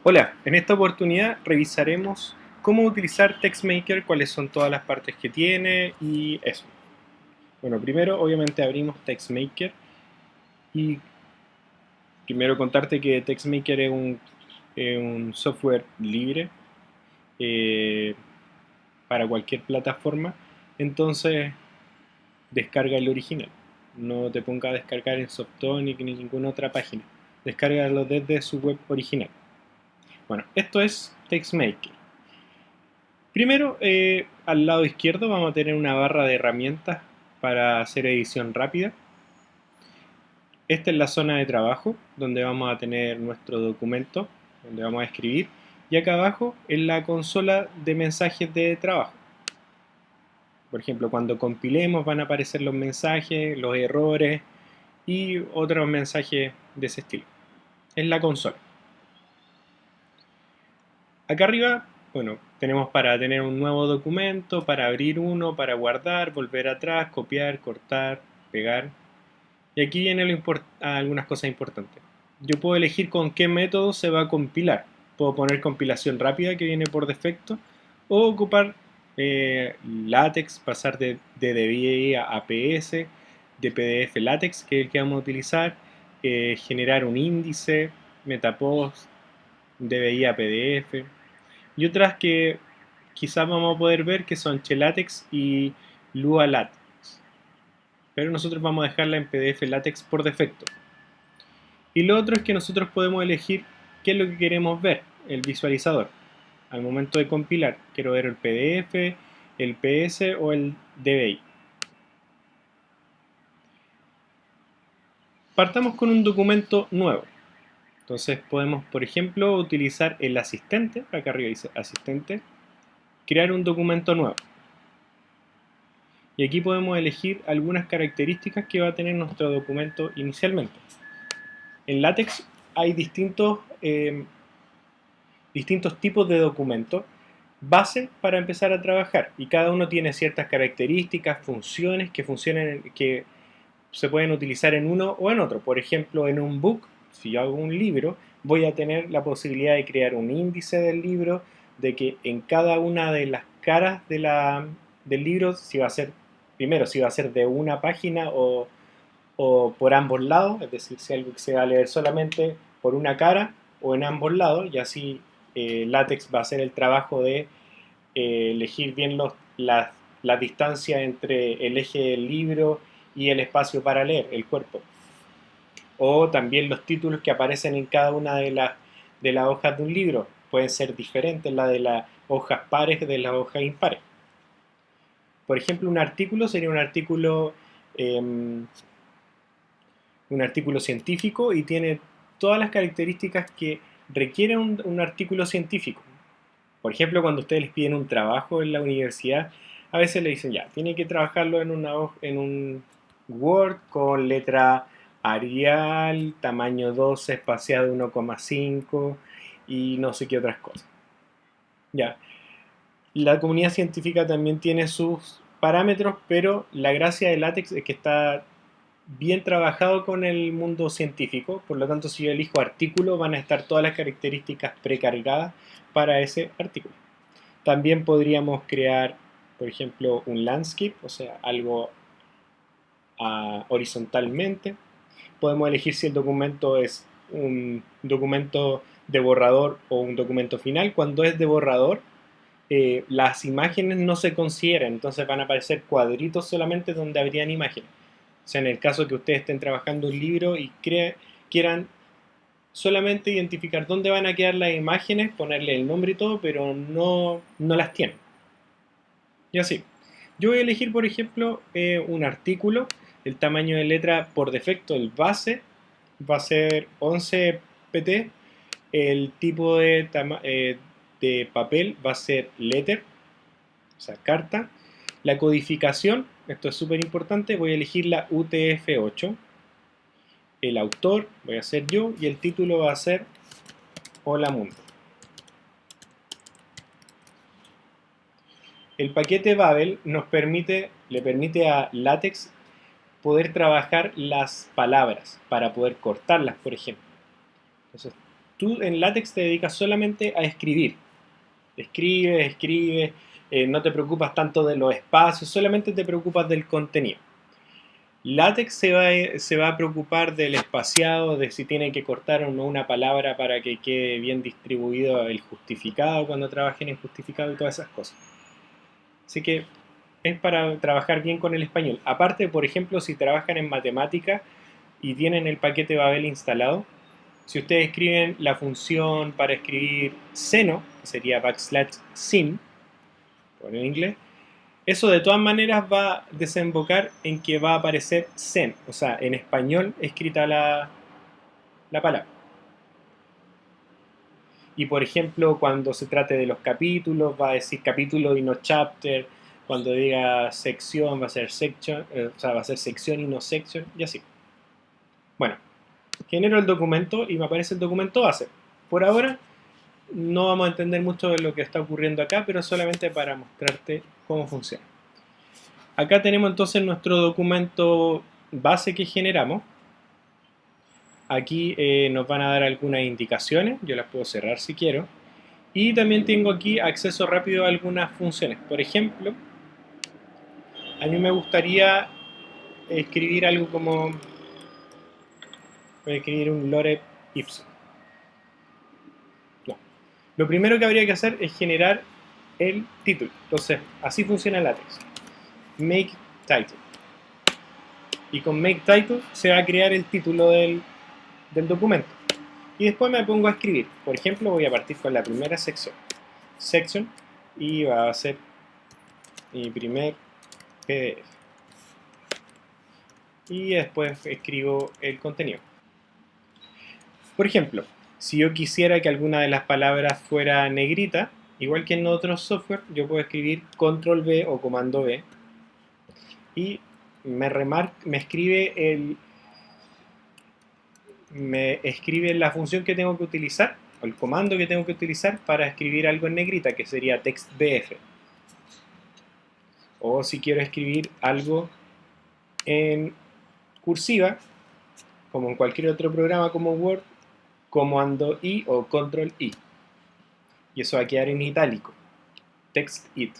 Hola, en esta oportunidad revisaremos cómo utilizar TextMaker, cuáles son todas las partes que tiene y eso. Bueno, primero obviamente abrimos TextMaker y primero contarte que TextMaker es un software libre eh, para cualquier plataforma, entonces descarga el original. No te ponga a descargar en Softonic ni ninguna otra página. Descárgalo desde su web original. Bueno, esto es TextMaker. Primero, al lado izquierdo vamos a tener una barra de herramientas para hacer edición rápida. Esta es la zona de trabajo, donde vamos a tener nuestro documento, donde vamos a escribir. Y acá abajo es la consola de mensajes de trabajo. Por ejemplo, cuando compilemos van a aparecer los mensajes, los errores y otros mensajes de ese estilo. Es la consola. Acá arriba, bueno, tenemos para tener un nuevo documento, para abrir uno, para guardar, volver atrás, copiar, cortar, pegar. Y aquí vienen algunas cosas importantes. Yo puedo elegir con qué método se va a compilar. Puedo poner compilación rápida que viene por defecto o ocupar LaTeX, pasar de DVI a APS, de PDF LaTeX, que es el que vamos a utilizar, generar un índice, Metapost, DVI a PDF y otras que quizás vamos a poder ver que son Chelatex y Lua LaTeX, pero nosotros vamos a dejarla en PDF LaTeX por defecto. Y lo otro es que nosotros podemos elegir qué es lo que queremos ver, el visualizador. Al momento de compilar, quiero ver el PDF, el PS o el DVI. Partamos con un documento nuevo. Entonces podemos, por ejemplo, utilizar el asistente, acá arriba dice asistente, crear un documento nuevo. Y aquí podemos elegir algunas características que va a tener nuestro documento inicialmente. En LaTeX hay distintos tipos de documentos base para empezar a trabajar y cada uno tiene ciertas características, funciones que se pueden utilizar en uno o en otro. Por ejemplo, en un book, si yo hago un libro, voy a tener la posibilidad de crear un índice del libro, de que en cada una de las caras del libro, si va a ser, primero, si va a ser de una página o por ambos lados, es decir, si algo que se va a leer solamente por una cara o en ambos lados, y así LaTeX va a hacer el trabajo de elegir bien las distancias entre el eje del libro y el espacio para leer, el cuerpo. O también los títulos que aparecen en cada una de las hojas de un libro pueden ser diferentes la de las hojas pares de las hojas impares. Por ejemplo, un artículo sería un artículo científico y tiene todas las características que requiere un artículo científico. Por ejemplo, cuando ustedes les piden un trabajo en la universidad, a veces le dicen ya, tiene que trabajarlo en un Word con letra Arial, tamaño 12, espaciado 1,5 y no sé qué otras cosas. Ya, la comunidad científica también tiene sus parámetros, pero la gracia de LaTeX es que está bien trabajado con el mundo científico, por lo tanto si yo elijo artículo van a estar todas las características precargadas para ese artículo. También podríamos crear, por ejemplo, un landscape, o sea, algo horizontalmente. Podemos elegir si el documento es un documento de borrador o un documento final. Cuando es de borrador, las imágenes no se consideran, entonces van a aparecer cuadritos solamente donde habrían imágenes. O sea, en el caso que ustedes estén trabajando un libro y quieran solamente identificar dónde van a quedar las imágenes, ponerle el nombre y todo, pero no las tienen. Y así. Yo voy a elegir, por ejemplo, un artículo. El tamaño de letra por defecto, el base, va a ser 11 pt. El tipo de papel va a ser letter, o sea, carta. La codificación, esto es súper importante, voy a elegir la UTF-8. El autor voy a ser yo y el título va a ser Hola Mundo. El paquete Babel le permite a LaTeX poder trabajar las palabras para poder cortarlas, por ejemplo. Entonces, tú en LaTeX te dedicas solamente a escribir. Escribes, no te preocupas tanto de los espacios, solamente te preocupas del contenido. LaTeX se va a preocupar del espaciado, de si tiene que cortar o no una palabra para que quede bien distribuido el justificado cuando trabajen en justificado y todas esas cosas. Así que es para trabajar bien con el español. Aparte, por ejemplo, si trabajan en matemática y tienen el paquete Babel instalado, si ustedes escriben la función para escribir seno, que sería \sin, por en inglés, eso de todas maneras va a desembocar en que va a aparecer sen, o sea, en español escrita la palabra. Y por ejemplo, cuando se trate de los capítulos, va a decir capítulo y no chapter. Cuando diga sección, va a ser section, o sea, va a ser sección y no section, y así. Bueno, genero el documento y me aparece el documento base. Por ahora, no vamos a entender mucho de lo que está ocurriendo acá, pero solamente para mostrarte cómo funciona. Acá tenemos entonces nuestro documento base que generamos. Aquí nos van a dar algunas indicaciones, yo las puedo cerrar si quiero. Y también tengo aquí acceso rápido a algunas funciones. Por ejemplo, a mí me gustaría escribir algo como... Voy a escribir un lorem ipsum. No. Lo primero que habría que hacer es generar el título. Entonces, así funciona LaTeX. Make title. Y con make title se va a crear el título del documento. Y después me pongo a escribir. Por ejemplo, voy a partir con la primera sección. Section. Y va a ser mi primer PDF. Y después escribo el contenido. Por ejemplo, si yo quisiera que alguna de las palabras fuera negrita, igual que en otros software, yo puedo escribir control V o comando V y me escribe la función que tengo que utilizar o el comando que tengo que utilizar para escribir algo en negrita, que sería textbf. O si quiero escribir algo en cursiva, como en cualquier otro programa como Word, comando I o control I. Y eso va a quedar en itálico. Text it.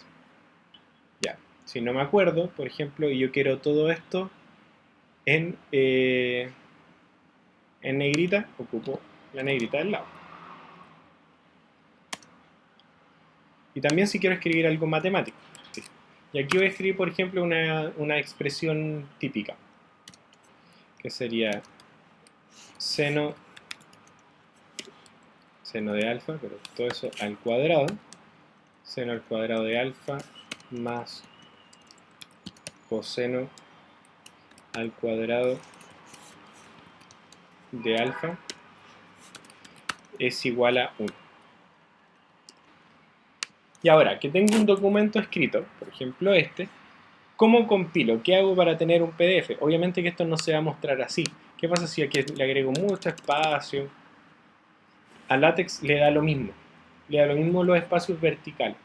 Ya. Si no me acuerdo, por ejemplo, y yo quiero todo esto en negrita, ocupo la negrita del lado. Y también si quiero escribir algo matemático. Y aquí voy a escribir, por ejemplo, una expresión típica, que sería seno de alfa, pero todo eso al cuadrado, seno al cuadrado de alfa más coseno al cuadrado de alfa es igual a 1. Y ahora que tengo un documento escrito, por ejemplo este, ¿cómo compilo? ¿Qué hago para tener un PDF? Obviamente que esto no se va a mostrar así. ¿Qué pasa si aquí le agrego mucho espacio? A LaTeX le da lo mismo. Le da lo mismo los espacios verticales.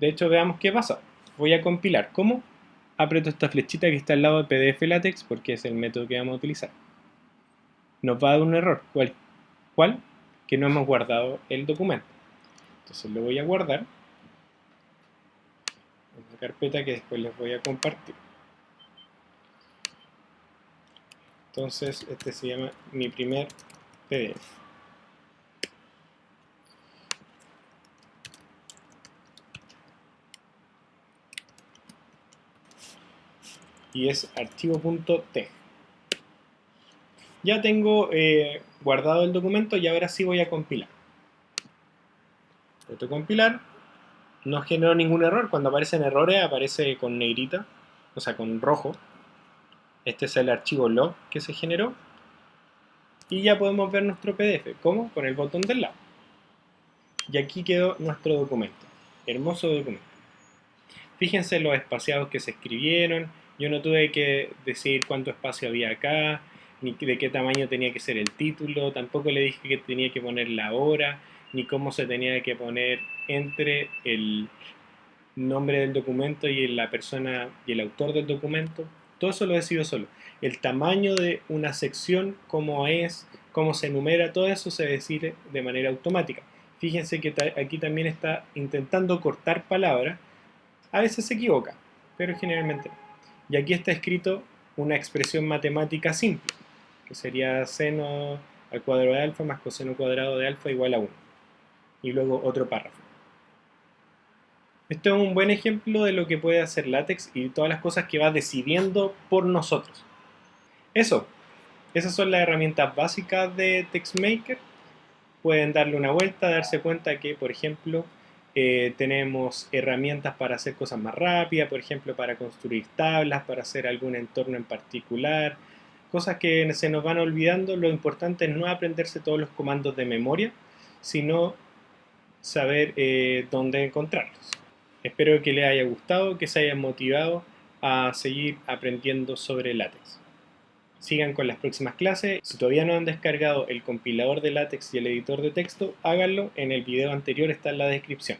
De hecho, veamos qué pasa. Voy a compilar. ¿Cómo? Aprieto esta flechita que está al lado de PDF LaTeX porque es el método que vamos a utilizar. Nos va a dar un error. ¿Cuál? Que no hemos guardado el documento. Entonces lo voy a guardar en una carpeta que después les voy a compartir. Entonces este se llama mi primer PDF. Y es archivo.teg. Ya tengo guardado el documento y ahora sí voy a compilar. Voy a compilar. No generó ningún error. Cuando aparecen errores aparece con negrita, o sea con rojo. Este es el archivo log que se generó. Y ya podemos ver nuestro PDF. ¿Cómo? Con el botón del lado. Y aquí quedó nuestro documento. Hermoso documento. Fíjense los espaciados que se escribieron. Yo no tuve que decir cuánto espacio había acá, ni de qué tamaño tenía que ser el título. Tampoco le dije que tenía que poner la hora, ni cómo se tenía que poner entre el nombre del documento y la persona y el autor del documento. Todo eso lo decido solo. El tamaño de una sección, cómo es, cómo se enumera, todo eso se decide de manera automática. Fíjense que aquí también está intentando cortar palabras. A veces se equivoca, pero generalmente no. Y aquí está escrito una expresión matemática simple, que sería seno al cuadrado de alfa más coseno cuadrado de alfa igual a 1. Y luego otro párrafo. Esto es un buen ejemplo de lo que puede hacer LaTeX y todas las cosas que va decidiendo por nosotros. Eso, esas son las herramientas básicas de TextMaker. Pueden darle una vuelta, darse cuenta que, por ejemplo, tenemos herramientas para hacer cosas más rápidas, por ejemplo, para construir tablas, para hacer algún entorno en particular, cosas que se nos van olvidando. Lo importante es no aprenderse todos los comandos de memoria, sino saber dónde encontrarlos. Espero que les haya gustado, que se hayan motivado a seguir aprendiendo sobre LaTeX. Sigan con las próximas clases. Si todavía no han descargado el compilador de LaTeX y el editor de texto, háganlo. En el video anterior está en la descripción.